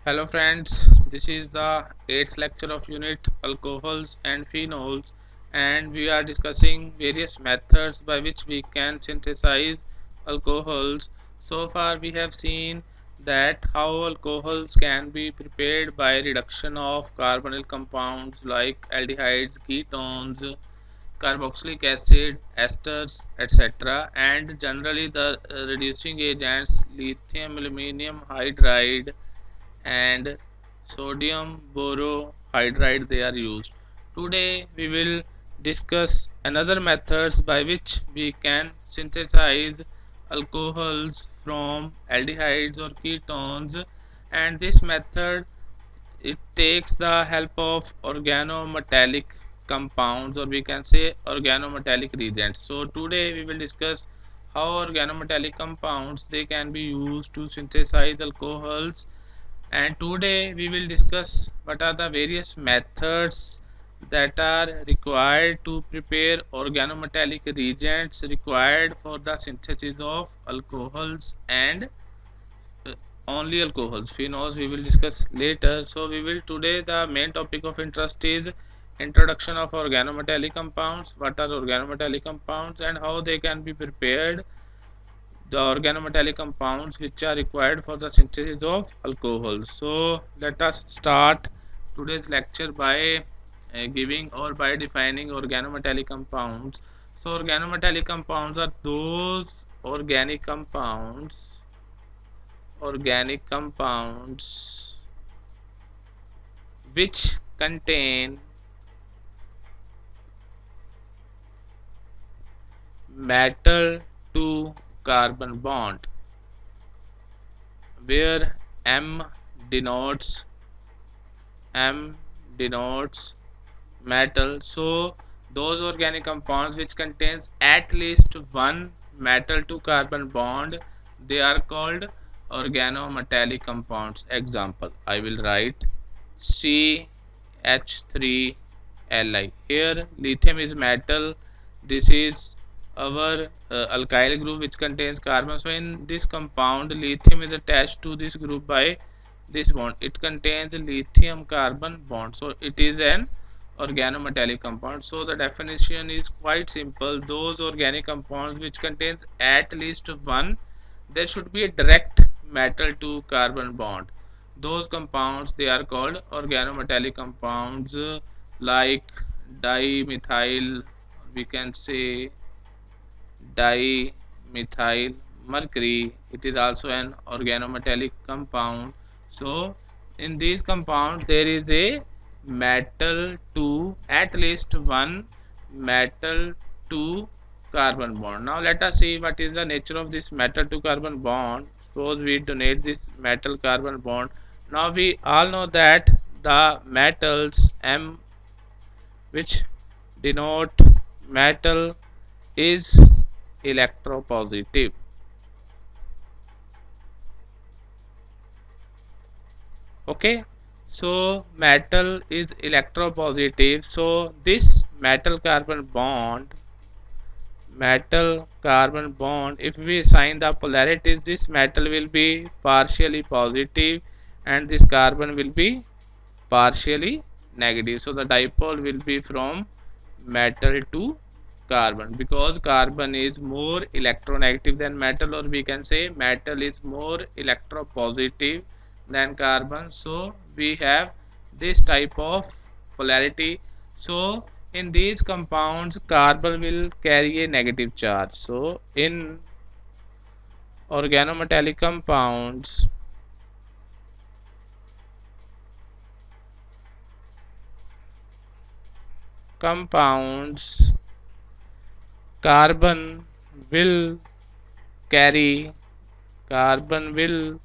Hello friends, this is the 8th lecture of unit alcohols and phenols, and we are discussing various methods by which we can synthesize alcohols. So far we have seen that how alcohols can be prepared by reduction of carbonyl compounds like aldehydes, ketones, carboxylic acid, esters, etc. and generally the reducing agents lithium aluminum hydride and sodium borohydride they are used. Today we will discuss another methods by which we can synthesize alcohols from aldehydes or ketones, and this method it takes the help of organometallic compounds, or we can say organometallic reagents. So today we will discuss how organometallic compounds they can be used to synthesize alcohols, and today we will discuss what are the various methods that are required to prepare organometallic reagents required for the synthesis of alcohols and uh, only alcohols. Phenols we will discuss later. So we will today the main topic of interest is introduction of organometallic compounds, what are organometallic compounds and how they can be prepared, the organometallic compounds which are required for the synthesis of alcohol. So let us start today's lecture by giving or by defining organometallic compounds. So organometallic compounds are those organic compounds which contain metal to carbon bond, where denotes M denotes metal. So those organic compounds which contains at least one metal to carbon bond, they are called organometallic compounds. Example, I will write CH3Li. Here lithium is metal. This is our alkyl group which contains carbon. So in this compound lithium is attached to this group by this bond. It contains lithium carbon bond, so it is an organometallic compound. So the definition is quite simple: those organic compounds which contains at least one, there should be a direct metal to carbon bond. Those compounds they are called organometallic compounds, like dimethyl, we can say dimethyl mercury. It is also an organometallic compound. So in these compounds there is a metal to at least one metal to carbon bond. Now let us see what is the nature of this metal to carbon bond. Suppose we donate this metal carbon bond. Now we all know that the metals M which denote metal is electropositive. Okay, so metal is electropositive. So this metal carbon bond, if we assign the polarities, this metal will be partially positive and this carbon will be partially negative. So the dipole will be from metal to carbon, because carbon is more electronegative than metal, or we can say metal is more electropositive than carbon. So we have this type of polarity. So in these compounds carbon will carry a negative charge. So in organometallic compounds carbon will carry carbon will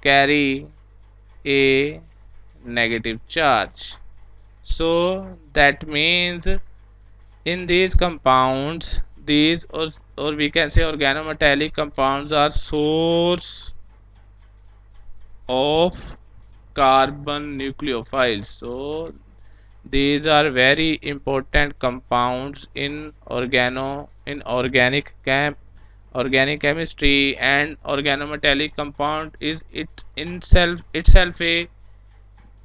carry a negative charge. So that means in these compounds, these or we can say organometallic compounds are source of carbon nucleophiles. So these are very important compounds in organic organic chemistry and organometallic compound is itself a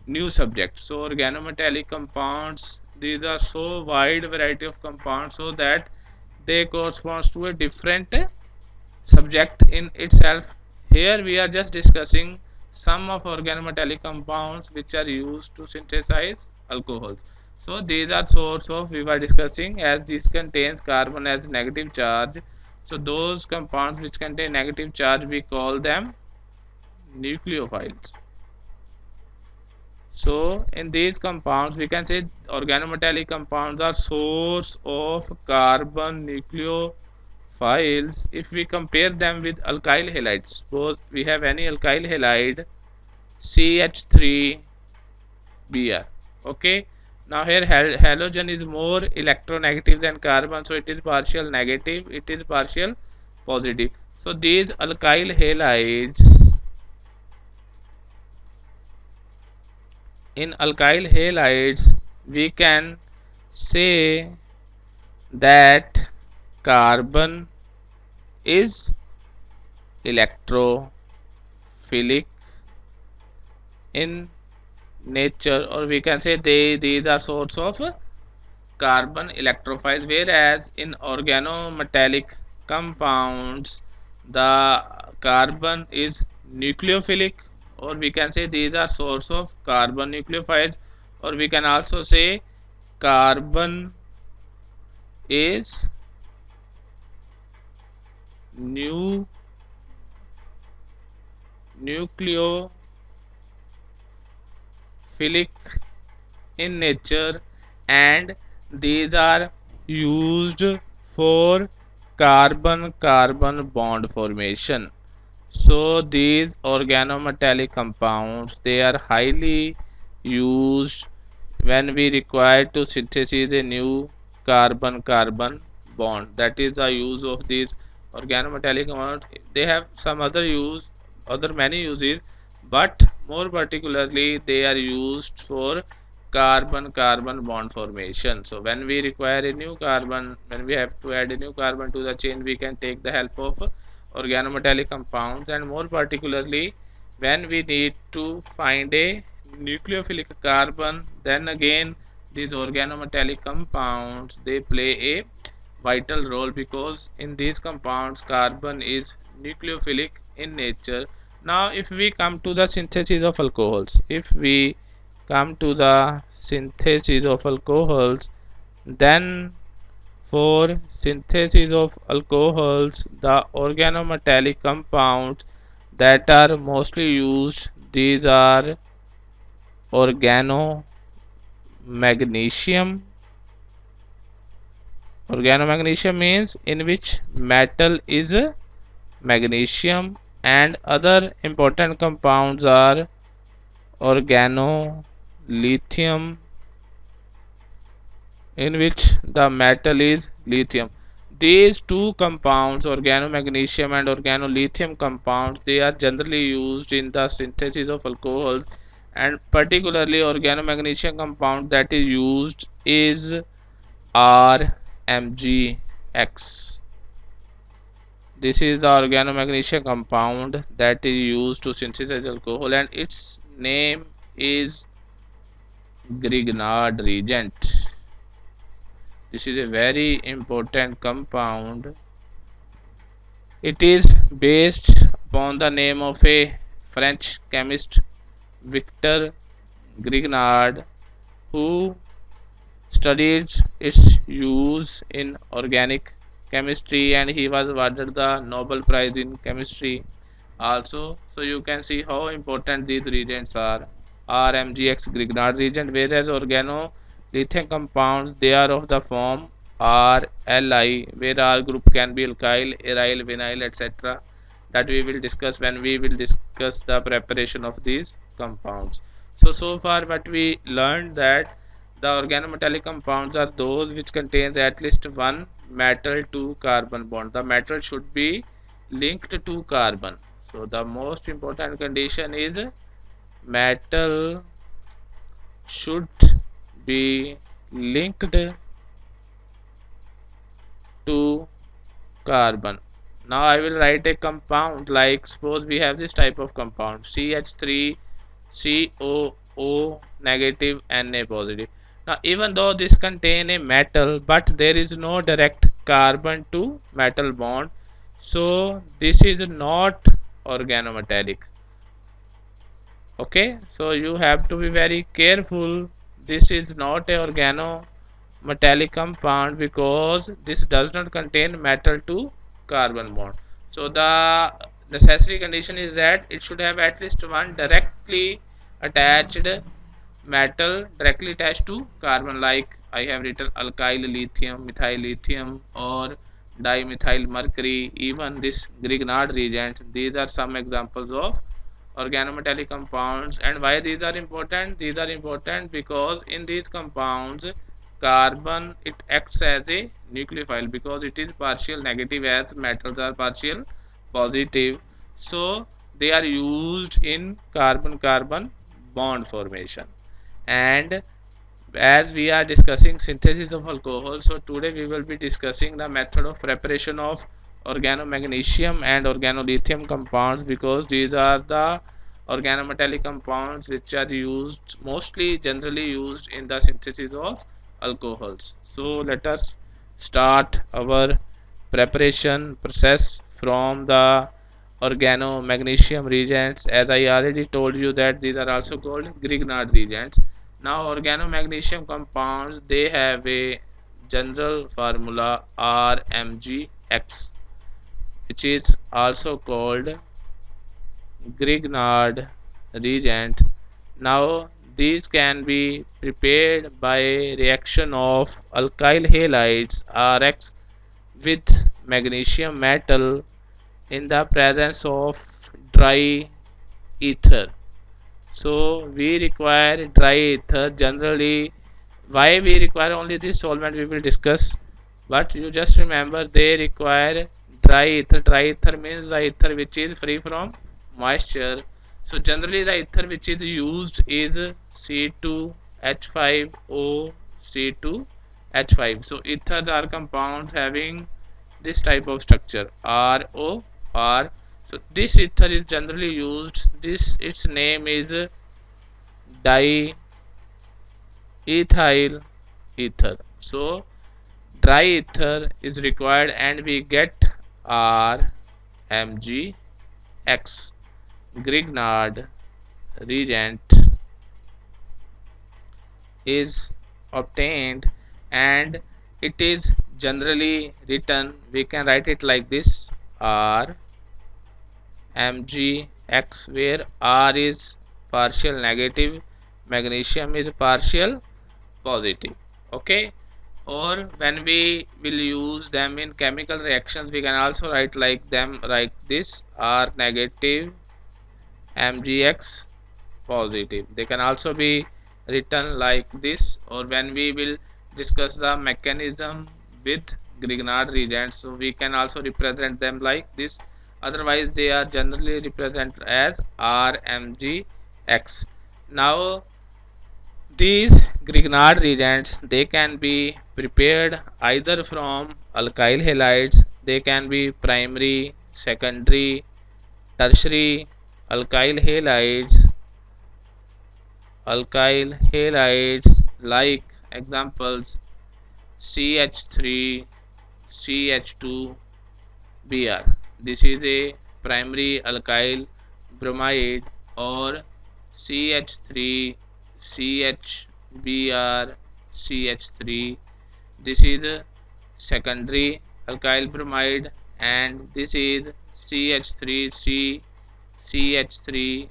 new subject. So organometallic compounds, these are so wide variety of compounds so that they corresponds to a different subject in itself. Here we are just discussing some of organometallic compounds which are used to synthesize alcohols. So these are source of, we were discussing, as this contains carbon as negative charge. So those compounds which contain negative charge, we call them nucleophiles. So in these compounds we can say organometallic compounds are source of carbon nucleophiles. If we compare them with alkyl halides, suppose we have any alkyl halide CH3Br. Okay, now here halogen is more electronegative than carbon, so it is partial negative, it is partial positive. So these alkyl halides, in alkyl halides we can say that carbon is electrophilic in nature, or we can say these are source of carbon electrophiles, whereas in organometallic compounds the carbon is nucleophilic, or we can say these are source of carbon nucleophiles, or we can also say carbon is nu nucleophilic in nature, and these are used for carbon carbon bond formation. So these organometallic compounds, they are highly used when we require to synthesize a new carbon carbon bond. That is the use of these organometallic compounds. They have some other use, other many uses, but more particularly they are used for carbon carbon bond formation. So when we require a new carbon, when we have to add a new carbon to the chain, we can take the help of organometallic compounds, and more particularly when we need to find a nucleophilic carbon, then again these organometallic compounds, they play a vital role, because in these compounds carbon is nucleophilic in nature. Now if we come to the synthesis of alcohols, if we come to the synthesis of alcohols, then for synthesis of alcohols, the organometallic compounds that are mostly used, these are organomagnesium. Organomagnesium means in which metal is magnesium, and other important compounds are organolithium, in which the metal is lithium. These two compounds, organomagnesium and organolithium compounds, they are generally used in the synthesis of alcohols, and particularly organomagnesium compound that is used is RMgX. This is the organomagnesium compound that is used to synthesize alcohol, and its name is Grignard reagent. This is a very important compound. It is based upon the name of a French chemist, Victor Grignard, who studied its use in organic chemistry, and he was awarded the Nobel Prize in chemistry also. So you can see how important these reagents are. RMgX Grignard reagent, whereas organolithium compounds, they are of the form RLI, where R group can be alkyl, aryl, vinyl, etc. That we will discuss when we will discuss the preparation of these compounds. So far what we learned, that the organometallic compounds are those which contains at least one metal to carbon bond. The metal should be linked to carbon. So the most important condition is metal should be linked to carbon. Now I will write a compound, like suppose we have this type of compound CH3 COO negative Na positive. Now even though this contain a metal, but there is no direct carbon to metal bond, so this is not organometallic. Okay, so you have to be very careful. This is not a organometallic compound because this does not contain metal to carbon bond. So the necessary condition is that it should have at least one directly attached metal directly attached to carbon, like I have written alkyl lithium, methyl lithium, or dimethyl mercury, even this Grignard reagent. These are some examples of organometallic compounds. And why these are important? These are important because in these compounds carbon, it acts as a nucleophile because it is partial negative as metals are partial positive. So they are used in carbon carbon bond formation. And as we are discussing synthesis of alcohol, so today we will be discussing the method of preparation of organomagnesium and organolithium compounds, because these are the organometallic compounds which are used, mostly generally used in the synthesis of alcohols. So let us start our preparation process from the organomagnesium reagents. As I already told you that these are also called Grignard reagents. Now organomagnesium compounds, they have a general formula RMgX, which is also called Grignard reagent. Now these can be prepared by reaction of alkyl halides Rx with magnesium metal in the presence of dry ether. So we require dry ether generally. Why we require only this solvent we will discuss, but you just remember they require dry ether. Dry ether means the ether which is free from moisture. So generally the ether which is used is C2H5O C2H5. So ethers are compounds having this type of structure ROR. So this ether is generally used. This its name is diethyl ether. So dry ether is required and we get RMgX, Grignard reagent is obtained, and it is generally written, we can write it like this, R Mgx, where R is partial negative, magnesium is partial positive. Okay, or when we will use them in chemical reactions, we can also write like them like this, R negative, Mgx positive. They can also be written like this, or when we will discuss the mechanism with Grignard reagents, so we can also represent them like this. Otherwise they are generally represented as RMgX. Now these Grignard reagents, they can be prepared either from alkyl halides, they can be primary, secondary, tertiary alkyl halides. Like examples CH3 CH2Br. This is a primary alkyl bromide, or CH3 CHBr CH3. This is a secondary alkyl bromide, and this is CH3C CH3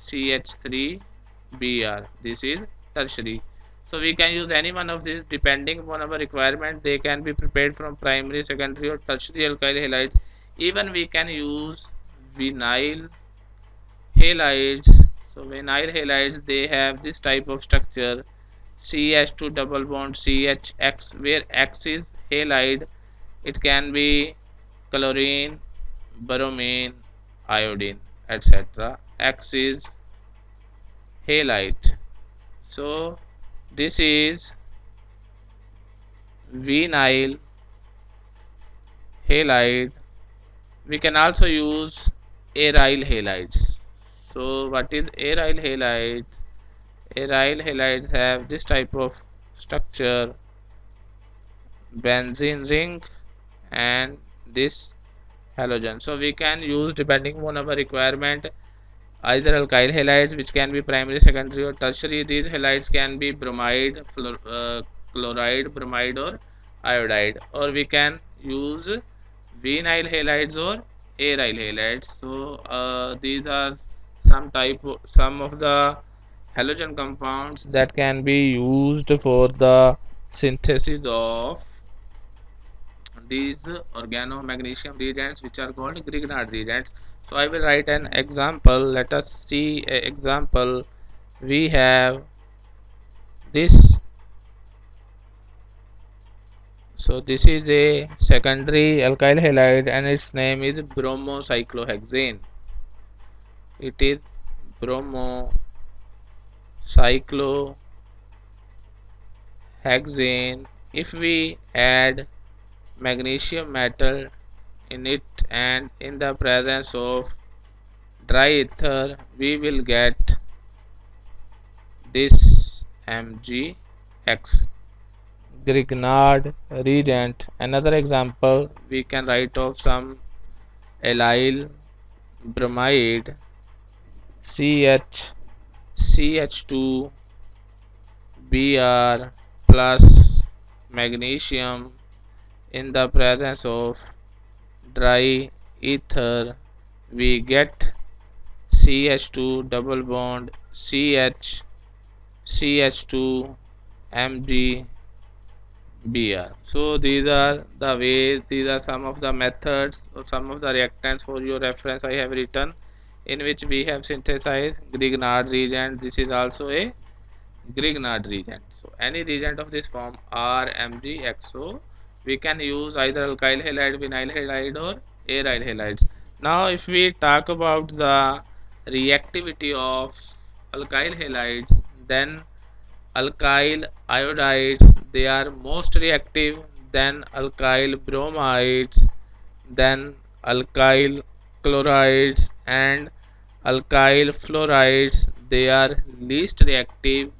CH3Br. This is tertiary. So we can use any one of these depending upon our requirement. They can be prepared from primary, secondary, or tertiary alkyl halides. Even we can use vinyl halides. So vinyl halides, they have this type of structure, CH2 double bond CHX, where X is halide. It can be chlorine, bromine, iodine, etc. X is halide. So this is vinyl halide We can also use aryl halides. So what is aryl halides? Aryl halides have this type of structure, benzene ring and this halogen. So we can use, depending on our requirement, either alkyl halides, which can be primary, secondary or tertiary. These halides can be bromide, chloride, bromide or iodide, or we can use vinyl halides or aryl halides. So these are some of the halogen compounds that can be used for the synthesis of these organomagnesium reagents, which are called Grignard reagents. So I will write an example. Let us see an example. We have this. So this is a secondary alkyl halide and its name is bromocyclohexane. It is bromocyclohexane. If we add magnesium metal in it and in the presence of dry ether, we will get this MgX, Grignard reagent. Another example, we can write of some allyl bromide CH2 Br plus magnesium in the presence of dry ether, we get CH2 double bond CH2 Mg Br. So these are the ways, these are some of the methods or some of the reactants for your reference I have written, in which we have synthesized Grignard reagent. This is also a Grignard reagent. So any reagent of this form RMgX. So we can use either alkyl halide, vinyl halide or aryl halides. Now if we talk about the reactivity of alkyl halides, then alkyl iodides, they are most reactive, then alkyl bromides, then alkyl chlorides and alkyl fluorides, they are least reactive.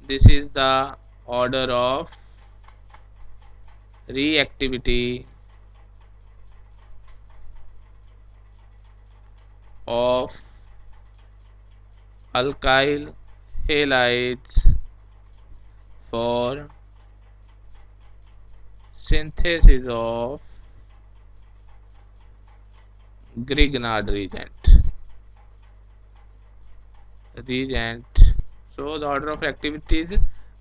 This is the order of reactivity of alkyl halides for synthesis of Grignard reagent. So the order of reactivity is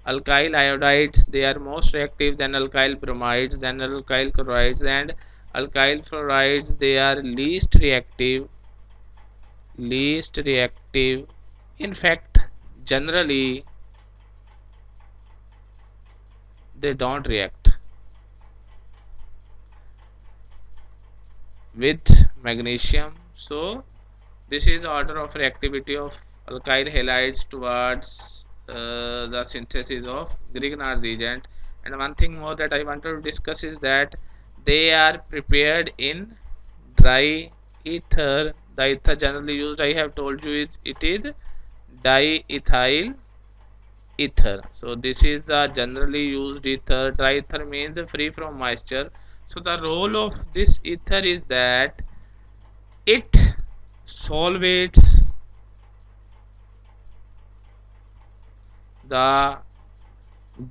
alkyl iodides, they are most reactive, then alkyl bromides, then alkyl chlorides and alkyl fluorides, they are least reactive. In fact, generally they don't react with magnesium. So this is the order of reactivity of alkyl halides towards the synthesis of Grignard reagent. And one thing more that I wanted to discuss is that they are prepared in dry ether. The ether generally used, I have told you, it is diethyl ether. So this is the generally used ether. Dry ether means free from moisture. So the role of this ether is that it solvates the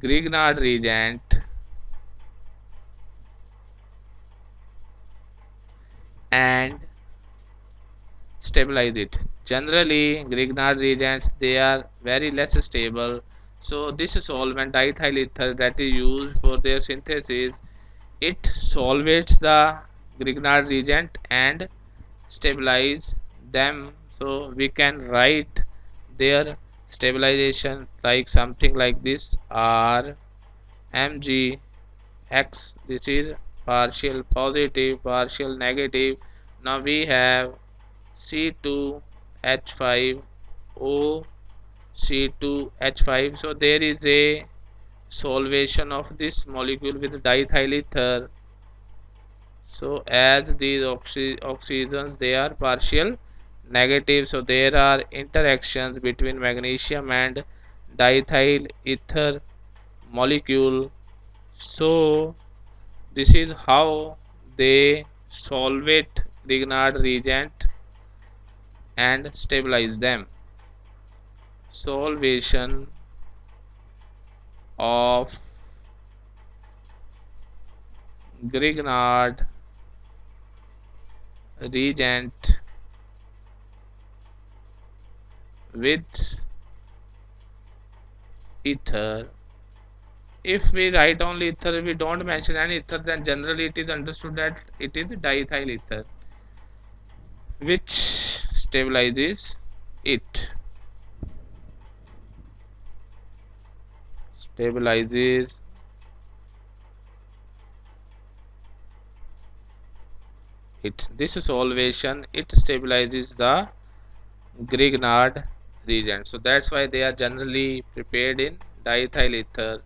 Grignard reagent and stabilize it. Generally Grignard reagents, they are very less stable. So this solvent diethyl ether that is used for their synthesis, it solvates the Grignard reagent and stabilize them. So we can write their stabilization like something like this: R Mg X. This is partial positive, partial negative. Now we have C2H5O C2H5. So there is a solvation of this molecule with diethyl ether. So as these oxygens, they are partial negative, so there are interactions between magnesium and diethyl ether molecule. So this is how they solvate Grignard reagent and stabilize them. Solvation of Grignard reagent with ether. If we write only ether, we don't mention any ether, then generally it is understood that it is diethyl ether which stabilizes it. Stabilizes it. This solvation, it stabilizes the Grignard reagent. So that's why they are generally prepared in diethyl ether.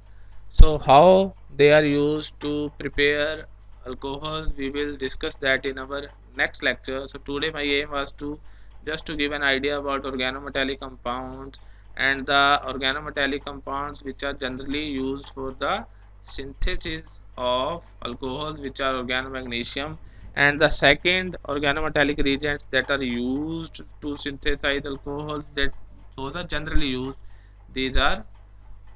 So how they are used to prepare alcohols, we will discuss that in our next lecture. So today my aim was to just to give an idea about organometallic compounds and the organometallic compounds which are generally used for the synthesis of alcohols, which are organomagnesium, and the second organometallic reagents that are used to synthesize alcohols, that those are generally used. These are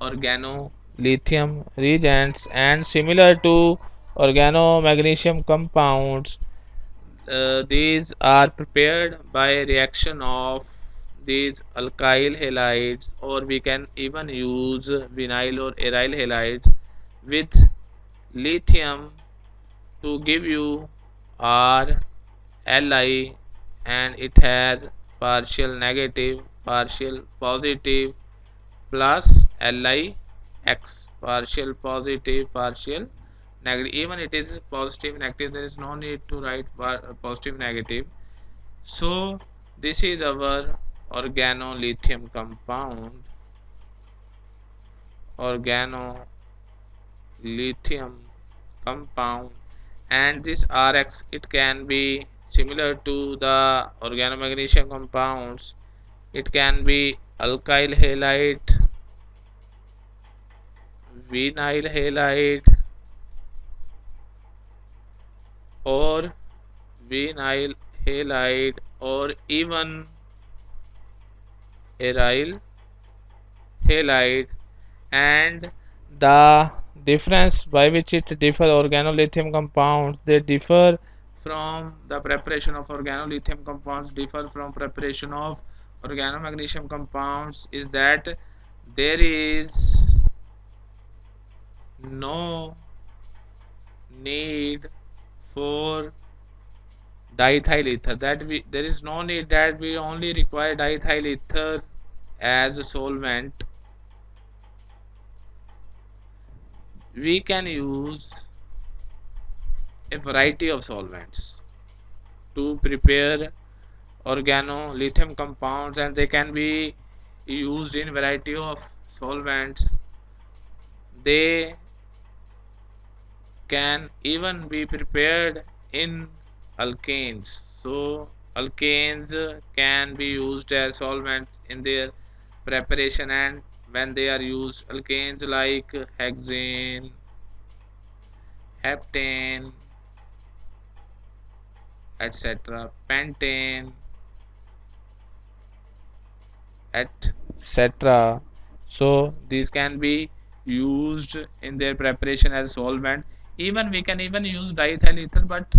organolithium reagents, and similar to organomagnesium compounds, these are prepared by reaction of these alkyl halides, or we can even use vinyl or aryl halides with lithium to give you Rli, and it has partial negative, partial positive, plus Lix, partial positive, partial negative. Even it is positive negative, there is no need to write positive negative. So this is our organolithium compound, organolithium compound, and this Rx, it can be similar to the organomagnesium compounds. It can be alkyl halide, vinyl halide, or vinyl halide, or even aryl halide. And the difference by which it differ organolithium compounds, they differ from the preparation of organolithium compounds, differ from preparation of organomagnesium compounds, is that there is no need for diethyl ether, that we there is no need that we only require diethyl ether as a solvent. We can use a variety of solvents to prepare organolithium compounds, and they can be used in variety of solvents. They can even be prepared in alkanes. So alkanes can be used as solvents in their preparation, and when they are used, alkanes like hexane, heptane, etc., pentane, etc. So these can be used in their preparation as solvent. Even we can even use diethyl ether, but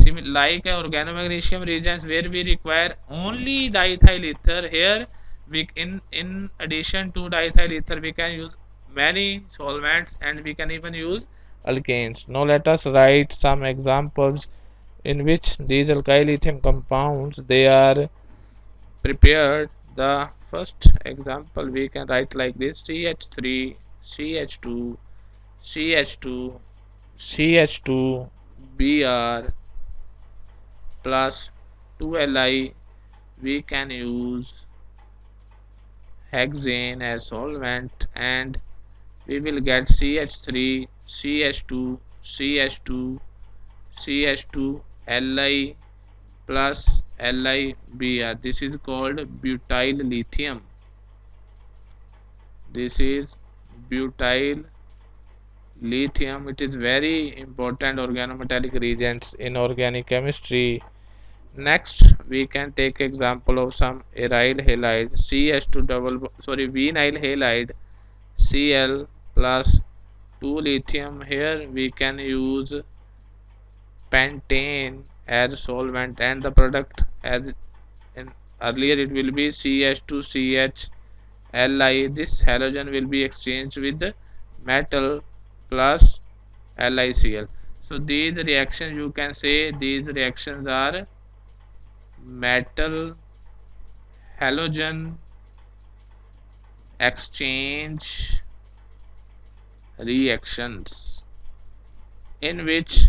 like organomagnesium reagents where we require only diethyl ether, here we in addition to diethyl ether we can use many solvents, and we can even use alkanes. Now let us write some examples in which these alkyl lithium compounds, they are prepared. The first example we can write like this: CH3, CH2, CH2, CH2, Br plus 2Li. We can use hexane as solvent, and we will get CH3, CH2, CH2, CH2 Li plus LiBr. This is called butyl lithium. This is butyl lithium. It is very important organometallic reagents in organic chemistry. Next, we can take example of some aryl halide CH2 vinyl halide Cl plus 2 lithium. Here we can use pentane as solvent and the product as in earlier it will be CH2CH Li. This halogen will be exchanged with the metal plus LiCl. So these reactions, you can say these reactions are metal halogen exchange reactions, in which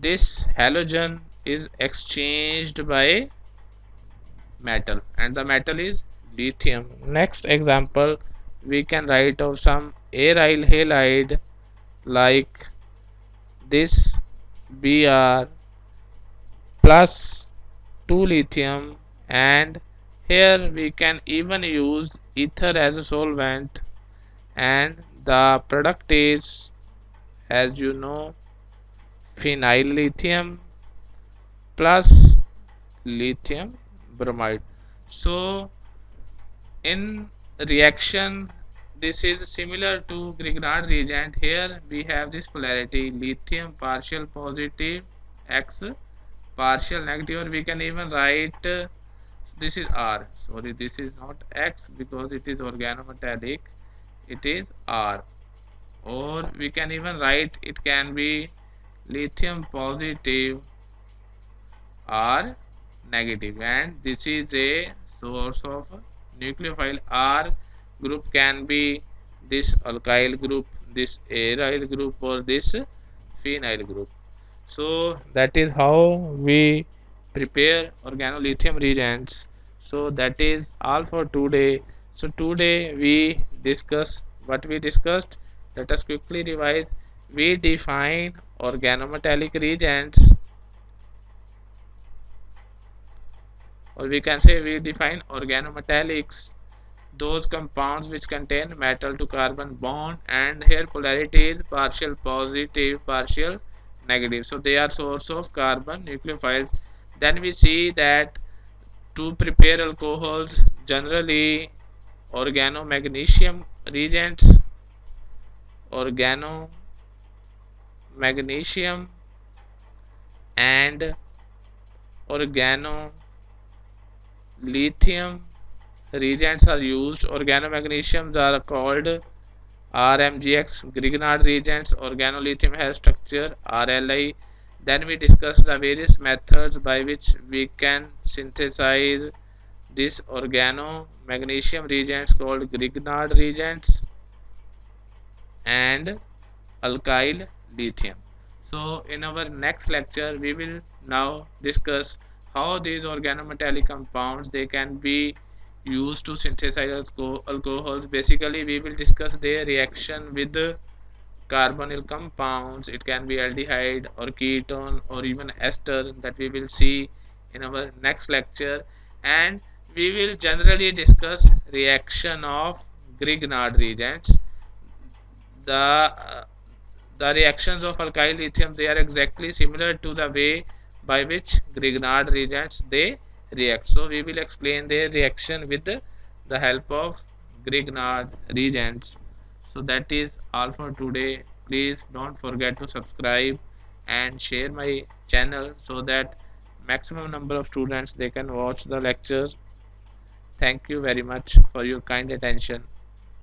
this halogen is exchanged by metal and the metal is lithium. Next example, we can write of some aryl halide like this Br plus 2 lithium, and here we can even use ether as a solvent, and the product is, as you know, phenyl lithium plus lithium bromide. So in reaction, this is similar to Grignard reagent. Here we have this polarity lithium partial positive, X partial negative, or we can even write this is R. Sorry, this is not X because it is organometallic, it is R. Or we can even write it can be lithium positive R negative, and this is a source of nucleophile. R group can be this alkyl group, this aryl group, or this phenyl group. So that is how we prepare organolithium reagents. So that is all for today. So today we discuss what we discussed. Let us quickly revise. We define organometallic reagents, or we can say we define organometallics, those compounds which contain metal to carbon bond, and here polarity is partial positive, partial negative, so they are source of carbon nucleophiles. Then we see that to prepare alcohols, generally organomagnesium reagents, organomagnesium and organolithium reagents are used. Organomagnesiums are called RMGX Grignard reagents. Organolithium has structure RLI. Then we discuss the various methods by which we can synthesize this organomagnesium reagents called Grignard reagents and alkyl lithium. So in our next lecture we will now discuss how these organometallic compounds they can be used to synthesize alcohols. Basically we will discuss their reaction with the carbonyl compounds. It can be aldehyde or ketone or even ester, that we will see in our next lecture. And we will generally discuss reaction of Grignard reagents. The reactions of alkyl lithium, they are exactly similar to the way by which Grignard reagents they react. So we will explain their reaction with the help of Grignard reagents. So that is all for today. Please don't forget to subscribe and share my channel so that maximum number of students they can watch the lectures. Thank you very much for your kind attention.